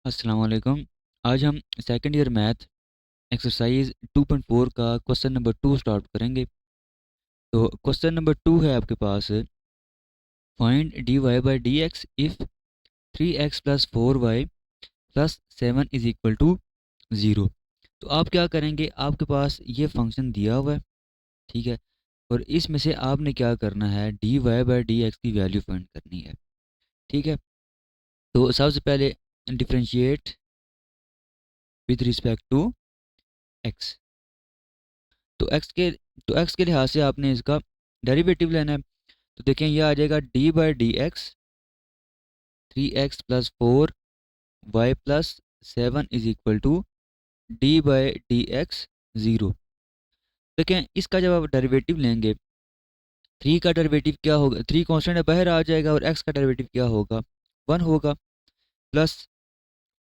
अस्सलाम वालेकुम। आज हम सेकंड ईयर मैथ एक्सरसाइज 2.4 का क्वेश्चन नंबर 2 स्टार्ट करेंगे। तो क्वेश्चन नंबर 2 है आपके पास, find D Y by D X if 3x plus 4y plus 7 is equal to 0। तो आप क्या करेंगे, आपके पास ये फंक्शन दिया हुआ है, ठीक है, और इसमें से आपने क्या करना है, D Y by D X की वैल्यू फाइंड करनी है, ठीक है। तो सबसे पहले differentiate with respect to X. तो एक्स के लिहाज से आपने इसका डेरिवेटिव लेना है। तो देखें, यह आ जाएगा D by D X 3x plus 4y plus 7 is equal to D by D X 0। देखें, इसका जब आप डेरिवेटिव लेंगे, 3 का डेरिवेटिव क्या होगा, 3 कांस्टेंट है बाहर आ जाएगा, और x का डेरिवेटिव क्या होगा, 1 होगा, प्लस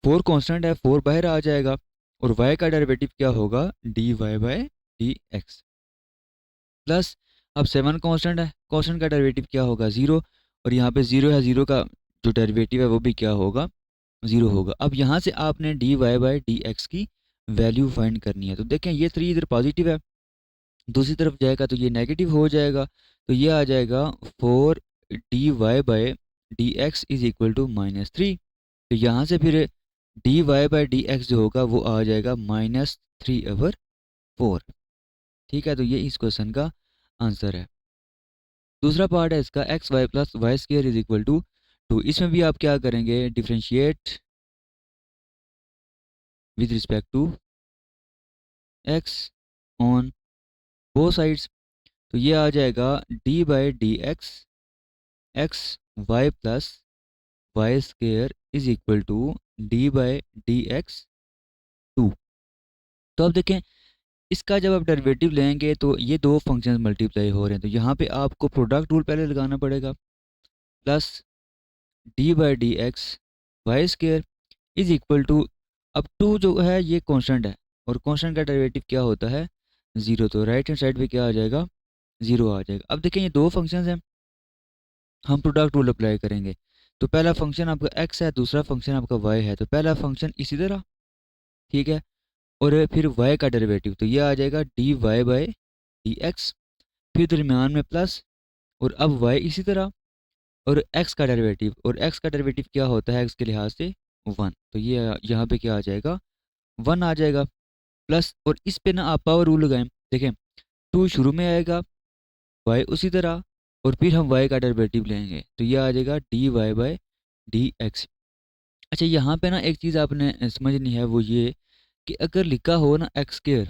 4 कांस्टेंट है 4 बाहर आ जाएगा, और y का डेरिवेटिव क्या होगा, D Y by D X, plus अब 7 कांस्टेंट है, कांस्टेंट का डेरिवेटिव क्या होगा, 0, और यहाँ पे 0 है, 0 का जो डेरिवेटिव है वो भी क्या होगा, 0 होगा। अब यहाँ से आपने D Y by D X की वैल्यू फाइंड करनी है। तो देखें, ये 3 इधर पॉजिटिव है, दूसरी तरफ जाएगा तो ये नेगेटिव हो जाएगा, तो ये आ जाएगा 4 D Y by D X is equal to -3। तो यहाँ से फिर D Y by D X जो होगा वो आ जाएगा -3/4, ठीक है। तो ये इस क्वेश्चन का आंसर है। दूसरा पार्ट है इसका, X Y plus Y square is equal to 2। इसमें भी आप क्या करेंगे, differentiate with respect to X on both sides. तो ये आ जाएगा D by D X X Y plus Y square is equal to D by D X 2। तो अब देखें, इसका जब आप डेरिवेटिव लेंगे तो ये दो फंक्शंस मल्टीप्लाई हो रहे हैं, तो यहाँ पे आपको प्रोडक्ट रूल पहले लगाना पड़ेगा, plus D by D X Y square is equal to, अब 2 जो है ये कांस्टेंट है, और कांस्टेंट का डेरिवेटिव क्या होता है, 0, तो राइट हैंड साइड पे क्या आ जाएगा, 0 आ जाएगा। अब देखें, ये दो फंक्शंस हैं, हम प्रोडक्ट रूल अप्लाई करेंगे। तो पहला फंक्शन आपका x है, दूसरा फंक्शन आपका y है, तो पहला फंक्शन इसी तरह, ठीक है, और फिर y का डेरिवेटिव, तो ये आ जाएगा D Y by D X, फिर दरमियान में प्लस, और अब y इसी तरह, और x का डेरिवेटिव, और x का डेरिवेटिव क्या होता है x के लिहाज से 1, तो ये यहाँ पे क्या आ जाएगा, 1 आ जाएगा, प्लस, और इस पे ना आप पावर रूल लगाएं। देखें, 2 शुरू में आएगा, y उसी तरह, और फिर हम y का डेरिवेटिव लेंगे, तो ये आ जाएगा D Y by D X. अच्छा, यहाँ पे ना एक चीज़ आपने समझनी है, वो ये कि अगर लिखा हो ना एक्स स्क्र,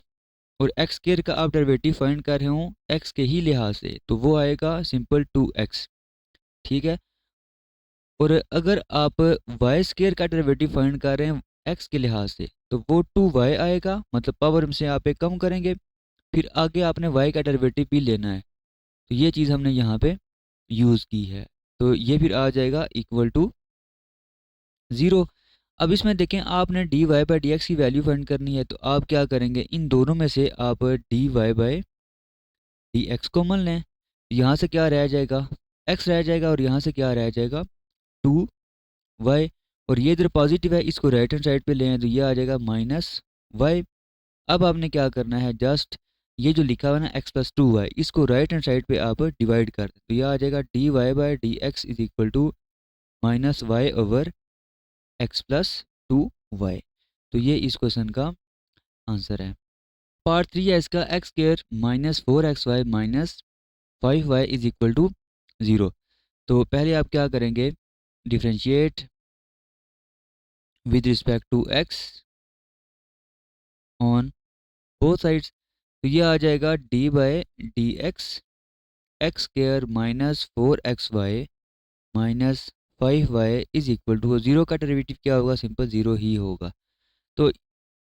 और एक्स स्क्र का आप डेरिवेटिव फाइंड कर रहे हो एक्स के ही लिहाज से, तो वो आएगा सिंपल 2x, ठीक है। और अगर आप वाई स्क्र का डेरिवेटिव फाइंड कर रहे हैं एक्स के लिहाज से, तो वो 2y आएगा, मतलब पावर से आप एक कम करेंगे, फिर आगे आपने y का डेरिवेटिव भी लेना है, तो ये चीज़ हमने यहाँ पे यूज़ की है। तो ये फिर आ जाएगा इक्वल टू 0। अब इसमें देखें, आपने D Y by D X की वैल्यू फाइंड करनी है, तो आप क्या करेंगे, इन दोनों में से आप D Y by D X common लें, यहाँ से क्या रह जाएगा, x रह जाएगा, और यहाँ से क्या रह जाएगा, 2y, और ये इधर पॉजिटिव है, इसको राइट हैंड साइड पे लें, तो ये आ जाएगा -y। अब आपने क्या करना है, जस्ट ये जो लिखा हुआ है ना x+2y, इसको राइट हैंड साइड पे आप डिवाइड कर दें, तो ये आ जाएगा D Y by D X is equal to -y/x+2y। तो ये इस क्वेश्चन का आंसर है। पार्ट 3 है इसका, X square -4xy -5y is equal to 0। तो पहले आप क्या करेंगे, differentiate with respect to X on both sides. तो ये आ जाएगा D by D X X square -4xy -5y is equal to 0 का डेरिवेटिव क्या होगा, सिंपल 0 ही होगा। तो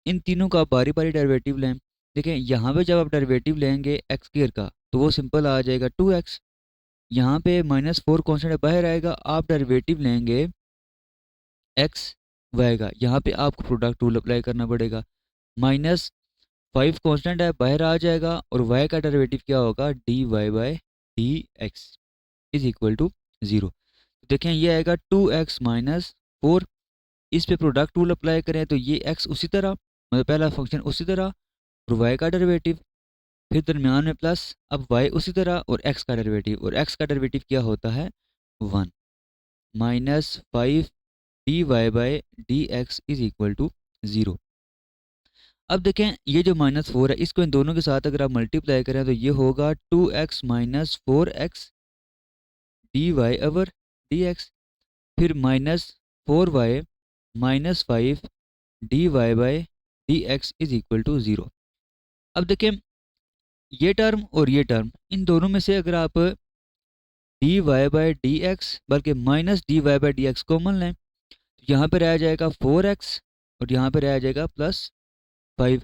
इन तीनों का बारी बारी डेरिवेटिव लें। देखें, यहाँ पे जब आप डेरिवेटिव लेंगे एक्स स्क्र का, तो वो सिंपल आ जाएगा 2x, यहाँ पे -4 कॉन्स्टेंट बाहर आएगा, आप डेरिवेटिव लेंगे एक्स वाई का, यहाँ पे आपको प्रोडक्ट रूल अप्लाई करना पड़ेगा, -5 कांस्टेंट है बाहर आ जाएगा, और y का डेरिवेटिव क्या होगा, D Y by D X is equal to 0। देखें, ये आएगा 2x -4, इस पे प्रोडक्ट रूल अप्लाई करें तो ये x उसी तरह, मतलब पहला फंक्शन उसी तरह और y का डेरिवेटिव, फिर दरमियान में प्लस, अब y उसी तरह और x का डेरिवेटिव, और x का डेरिवेटिव क्या होता है 1 minus 5 dy by D X is equal to 0। अब देखें ये जो -4 है इसको इन दोनों के साथ अगर आप मल्टीप्लाई करें तो ये होगा 2x minus 4x D Y over D X, फिर -4y minus 5 D Y by D X is equal to 0। अब देखें ये टर्म और ये टर्म, इन दोनों में से अगर आप D Y by D X बल्कि minus D Y by D X common लें तो यहाँ पे रह जाएगा 4x और यहाँ पे रह जाएगा +5,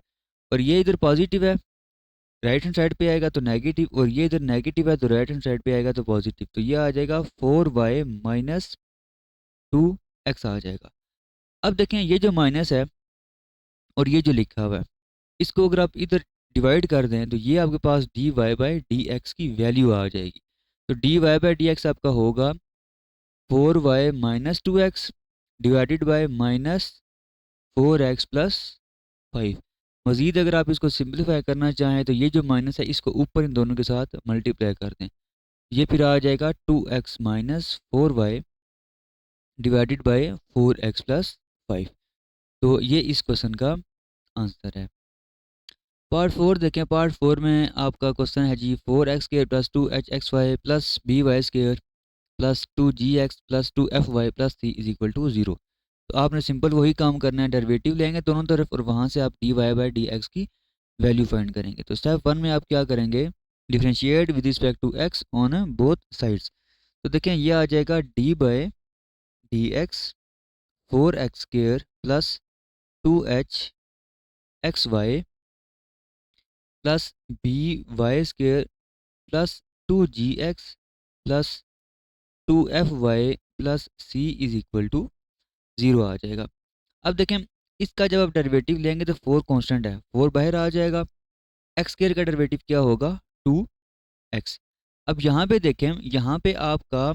और ये इधर पॉजिटिव है राइट हैंड साइड पे आएगा तो नेगेटिव, और ये इधर नेगेटिव है तो राइट हैंड साइड पे आएगा तो पॉजिटिव, तो ये आ जाएगा 4y माइनस 2x आ जाएगा। अब देखें ये जो माइनस है और ये जो लिखा हुआ है इसको अगर आप इधर डिवाइड कर दें तो ये आपके पास D Y by D X की वैल्यू आ जाएगी। तो D Y by D X आपका होगा 4y minus 2x divided by -4x plus 5। मज़ीद अगर आप इसको सिंप्लीफाई करना चाहें तो ये जो माइनस है इसको ऊपर इन दोनों के साथ मल्टीप्लाई कर दें, ये फिर आ जाएगा 2x minus 4y divided by 4x plus 5। तो ये इस क्वेश्चन का आंसर है। पार्ट 4 देखें, पार्ट 4 में आपका क्वेश्चन है जी 4x square plus 2hxy plus by square plus 2gx plus 2fy plus c is equal to 0। तो आपने सिंपल वही काम करना है, डेरिवेटिव लेंगे दोनों तरफ और वहाँ से आप dy बाई डी एक्स की वैल्यू फाइंड करेंगे। तो स्टेप 1 में आप क्या करेंगे, differentiate with respect to x on both sides. तो देखें ये आ जाएगा D by D X 4x square plus 2hxy plus by square plus 2gx plus 2fy plus c is equal to 0 आ जाएगा। अब देखें इसका जब आप डेरिवेटिव लेंगे तो 4 कांस्टेंट है, 4 बाहर आ जाएगा, एक्स स्क्वायर का डेरिवेटिव क्या होगा 2x। अब यहाँ पे देखें, यहाँ पे आपका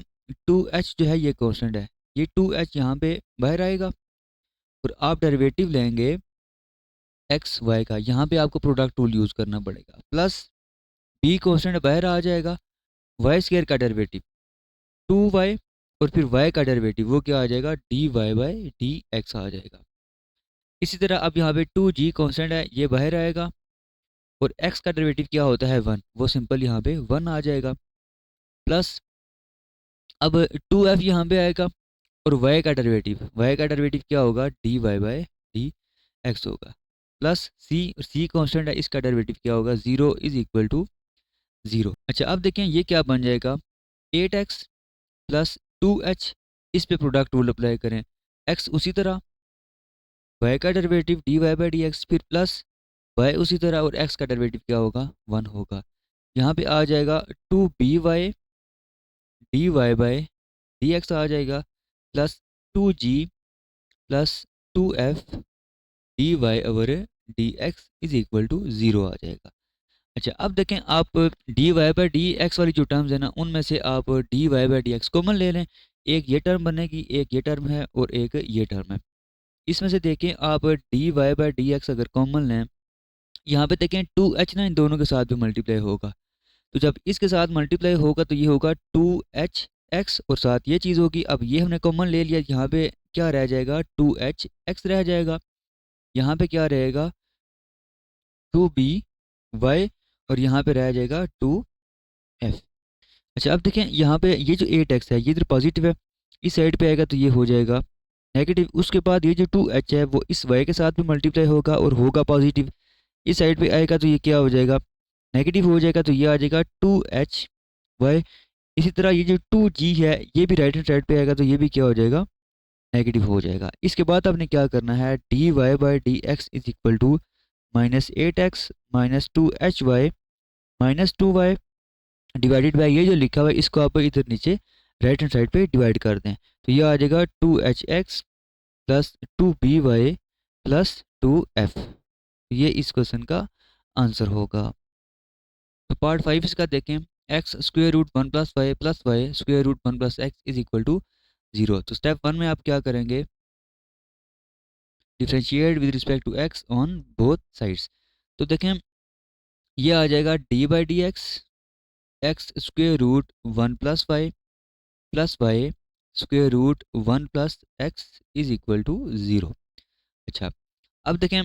2h जो है ये कांस्टेंट है, ये 2h यहाँ पे बाहर आएगा और आप डेरिवेटिव लेंगे एक्स वाई का, यहाँ पे आपको प्रोडक्ट रूल यूज़ करना पड़ेगा, प्लस b कांस्टेंट बाहर आ जाएगा, वाई स्क्वायर का डेरिवेटिव 2y और फिर y का डेरिवेटिव वो क्या आ जाएगा dy बाई डी एक्स आ जाएगा। इसी तरह अब यहाँ पे 2g कांस्टेंट है ये बाहर आएगा और x का डेरिवेटिव क्या होता है 1, वो सिंपल यहाँ पे 1 आ जाएगा, प्लस अब 2f यहाँ पे आएगा और y का डेरिवेटिव क्या होगा dy बाई डी एक्स होगा, प्लस c कांस्टेंट है इसका डेरिवेटिव क्या होगा 0 इज इक्वल टू 0। अच्छा अब देखें ये क्या बन जाएगा 8x प्लस 2h, इस पे प्रोडक्ट रूल अप्लाई करें, x उसी तरह, y का derivative dy by D X, फिर प्लस y उसी तरह और x का डेरिवेटिव क्या होगा 1 होगा। यहाँ पे आ जाएगा 2by dy by D X आ जाएगा plus 2g plus 2f dy over D X is equal to 0 आ जाएगा। अच्छा अब देखें आप dy बाई डी एक्स वाली जो टर्म्स है ना उनमें से आप dy by D X common ले लें, एक ये टर्म बनेगी, एक ये टर्म है और एक ये टर्म है। इसमें से देखें आप dy बाई डी एक्स अगर कॉमन लें, यहाँ पे देखें 2h ना इन दोनों के साथ भी मल्टीप्लाई होगा, तो जब इसके साथ मल्टीप्लाई होगा तो ये होगा 2hx और साथ ये चीज़ होगी। अब ये हमने कॉमन ले लिया, यहाँ पे क्या रह जाएगा 2hx रह जाएगा, यहाँ पे क्या रहेगा 2by और यहाँ पे रह जाएगा 2f। अच्छा अब देखें यहाँ पे ये जो 8x है ये इधर पॉजिटिव है, इस साइड पे आएगा तो ये हो जाएगा नेगेटिव, उसके बाद ये जो 2h है वो इस y के साथ भी मल्टीप्लाई होगा और होगा पॉजिटिव, इस साइड पे आएगा तो ये क्या हो जाएगा नेगेटिव हो जाएगा, तो ये आ जाएगा 2hy। इसी तरह ये जो 2g है ये भी राइट हैंड साइड पे आएगा तो ये भी क्या हो जाएगा नेगेटिव हो जाएगा। इसके बाद आपने क्या करना है dy by D X is equal to -8x minus 2hy minus 2y divided by ये जो लिखा हुआ है इसको आप इधर नीचे राइट हैंड साइड पे डिवाइड कर दें, तो ये आ जाएगा 2hx plus 2by plus 2f। ये इस क्वेश्चन का आंसर होगा। तो पार्ट 5 इसका देखें, x square root 1 plus Y plus Y square root 1 plus X is equal to 0। तो स्टेप 1 में आप क्या करेंगे differentiate with respect to X on both sides. तो देखें ये आ जाएगा D by D X square root 1 + y square root 1 + x is equal to 0। अच्छा, अब देखें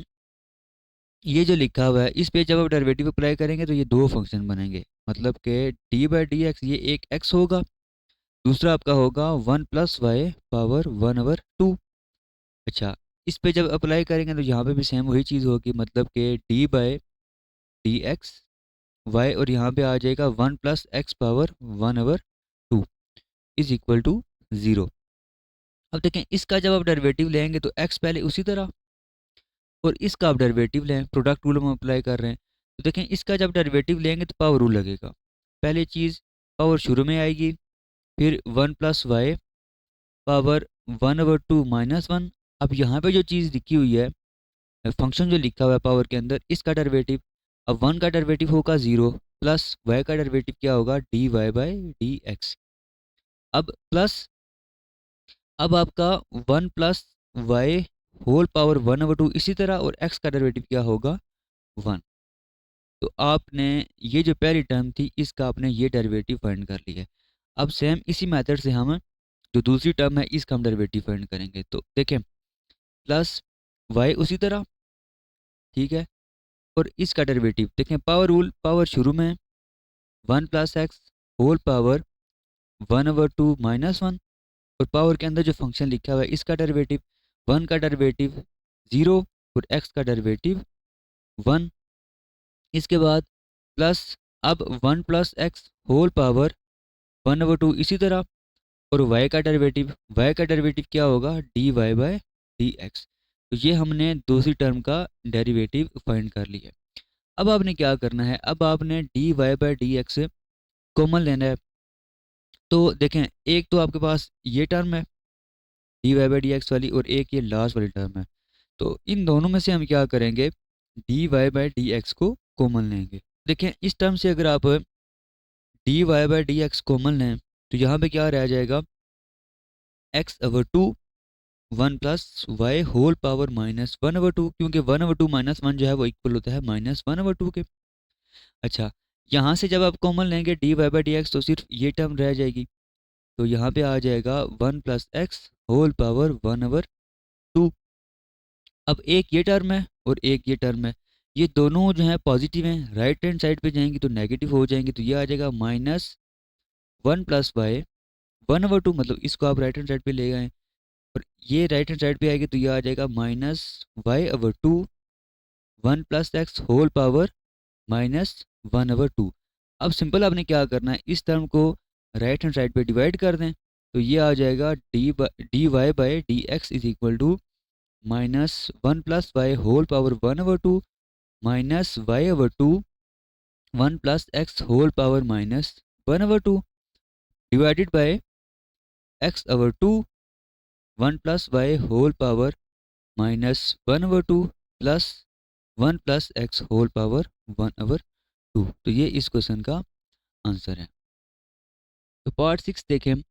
ये जो लिखा हुआ है इस पे जब आप डेरिवेटिव अप्लाई करेंगे तो ये दो फंक्शन बनेंगे, मतलब कि डी बाई डी एक्स ये एक x होगा, दूसरा आपका होगा 1 + y⁴ अच्छा, इस पे जब अप्लाई करेंगे तो यहाँ पे भी सेम वही चीज़ होगी, मतलब कि D by D X Y और यहाँ पे आ जाएगा 1 + x⁴ इज इक्वल टू 0। अब देखें इसका जब आप डेरिवेटिव लेंगे तो x पहले उसी तरह, और इसका आप डेरिवेटिव लें, प्रोडक्ट रूल हम अप्लाई कर रहे हैं, तो देखें इसका जब डेरिवेटिव लेंगे तो पावर रूल लगेगा। पहली चीज़ पावर शुरू में आएगी, फिर 1 + y⁴ अब यहाँ पे जो चीज़ लिखी हुई है, फंक्शन जो लिखा हुआ है पावर के अंदर, इसका डेरिवेटिव, अब 1 का डेरिवेटिव होगा 0 प्लस y का डेरिवेटिव क्या होगा dy बाई डी एक्स। अब प्लस, अब आपका 1 + y⁴ इसी तरह, और x का डेरिवेटिव क्या होगा 1। तो आपने ये जो पहली टर्म थी इसका आपने ये डेरिवेटिव फाइंड कर लिया है। अब सेम इसी मेथड से हम जो दूसरी टर्म है इसका हम डेरिवेटिव फाइंड करेंगे। तो देखें प्लस y उसी तरह, ठीक है, और इसका डेरिवेटिव देखें पावर रूल, पावर शुरू में 1 + x⁴ 1/2 - 1 और पावर के अंदर जो फंक्शन लिखा हुआ है इसका डेरिवेटिव, 1 का डेरिवेटिव 0 और x का डेरिवेटिव 1। इसके बाद प्लस, अब 1 + x⁴ 1/2 इसी तरह, और y का डेरिवेटिव क्या होगा dy बाई डी एक्स। तो ये हमने दूसरी टर्म का डेरिवेटिव फाइंड कर लिया। अब आपने क्या करना है, अब आपने dy by D X common लेना है। तो देखें एक तो आपके पास ये टर्म है dy बाई डी एक्स वाली, और एक ये लास्ट वाली टर्म है। तो इन दोनों में से हम क्या करेंगे, dy बाई डी एक्स को कॉमन लेंगे। देखें इस टर्म से अगर आप dy by D X common लें तो यहाँ पे क्या रह जाएगा x/2 1 + y⁴ -1/2, क्योंकि 1/2 - 1 जो है वो इक्वल होता है -1/2 के। अच्छा, यहाँ से जब आप कॉमन लेंगे dy बाई डी एक्स तो सिर्फ ये टर्म रह जाएगी, तो यहाँ पे आ जाएगा 1 + x⁴ 1/2। अब एक ये टर्म है और एक ये टर्म है, ये दोनों जो है पॉजिटिव हैं, राइट हैंड साइड पे जाएंगी तो नेगेटिव हो जाएंगी, तो ये आ जाएगा -1 + y⁴ मतलब इसको आप राइट हैंड साइड पे ले गए, और ये राइट हैंड साइड पे आएगी तो ये आ जाएगा -y/2 1 + x⁴ -1/2। अब सिंपल आपने क्या करना है, इस टर्म को राइट हैंड साइड पे डिवाइड कर दें, तो ये आ जाएगा dy by D X is equal to -1 + y⁴ 1/2 -y/2 1 + x⁴ -1/2 divided by x/2 1 + y⁴ -1/2 plus 1 + x⁴ 1/2। तो ये इस क्वेश्चन का आंसर है। तो पार्ट 6 देखें,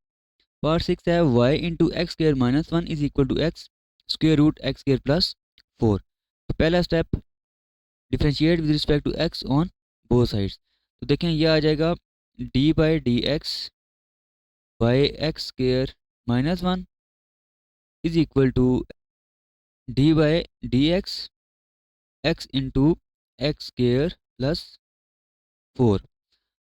पार्ट 6 है y into x² - 1 is equal to x square root x² + 4। तो पहला step differentiate with respect to x on both sides. तो देखें ये आ जाएगा D by D X by x² - 1 is equal to D by D X x into x² + 4।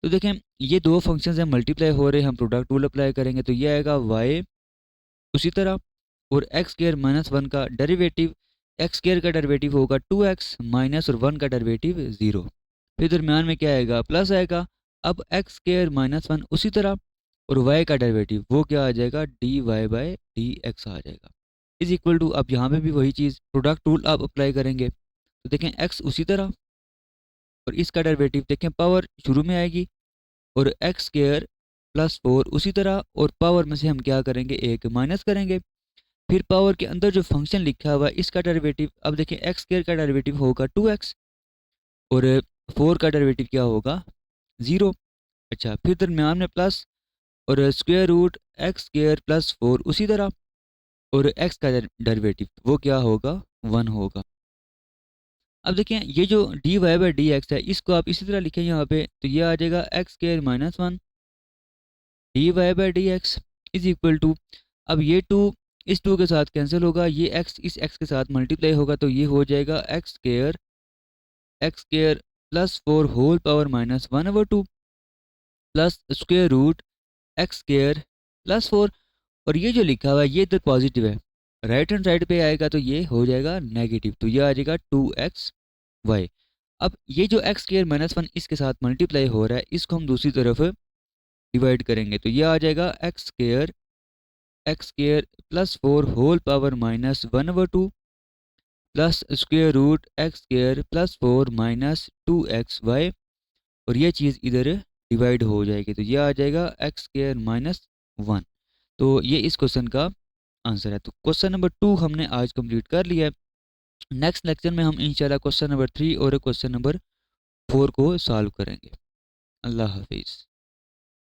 तो देखें ये दो फंक्शंस हैं, मल्टीप्लाई हो रहे हैं, हम प्रोडक्ट रूल अप्लाई करेंगे तो ये आएगा y उसी तरह, और x² - 1 का डेरिवेटिव, x² का डेरिवेटिव होगा 2x माइनस और 1 का डेरिवेटिव 0, फिर दरम्यान में क्या आएगा प्लस आएगा। अब x² - 1 उसी तरह, और y का डेरिवेटिव वो क्या आ जाएगा dy बाई डी एक्स आ जाएगा इज इक्वल टू, अब यहाँ पे भी वही चीज़ प्रोडक्ट रूल आप अप्लाई करेंगे, तो देखें x उसी तरह और इसका डेरिवेटिव देखें पावर शुरू में आएगी, और x² + 4 उसी तरह, और पावर में से हम क्या करेंगे एक माइनस करेंगे, फिर पावर के अंदर जो फंक्शन लिखा हुआ है इसका डेरिवेटिव, अब देखें x² का डेरिवेटिव होगा 2x और 4 का डेरिवेटिव क्या होगा 0। अच्छा, फिर दरम्यान में प्लस, और स्क्वायर रूट x² + 4 उसी तरह, और x का डेरिवेटिव वो क्या होगा 1 होगा। अब देखें ये जो D Y by D X है इसको आप इसी तरह लिखें यहाँ पे, तो ये आ जाएगा X square minus 1 D Y by D X is equal to, अब ये 2 इस 2 के साथ कैंसिल होगा, ये x इस x के साथ मल्टीप्लाई होगा, तो ये हो जाएगा X square plus 4 whole power minus 1/2 plus square root X square plus 4, और ये जो लिखा हुआ है ये इधर पॉजिटिव है, राइट हैंड साइड पे आएगा तो ये हो जाएगा नेगेटिव, तो ये आ जाएगा 2xy। अब ये जो एक्स स्क्वायर माइनस 1 इसके साथ मल्टीप्लाई हो रहा है इसको हम दूसरी तरफ डिवाइड करेंगे, तो ये आ जाएगा X square plus 4 whole power minus 1/2 plus square root X square plus 4 minus 2xy, और ये चीज़ इधर डिवाइड हो जाएगी, तो ये आ जाएगा एक्स स्क्वायर माइनस 1। तो ये इस क्वेश्चन का आंसर है। तो क्वेश्चन नंबर 2 हमने आज कंप्लीट कर लिया है। नेक्स्ट लेक्चर में हम इंशाल्लाह क्वेश्चन नंबर 3 और क्वेश्चन नंबर 4 को सॉल्व करेंगे। अल्लाह हाफिज़।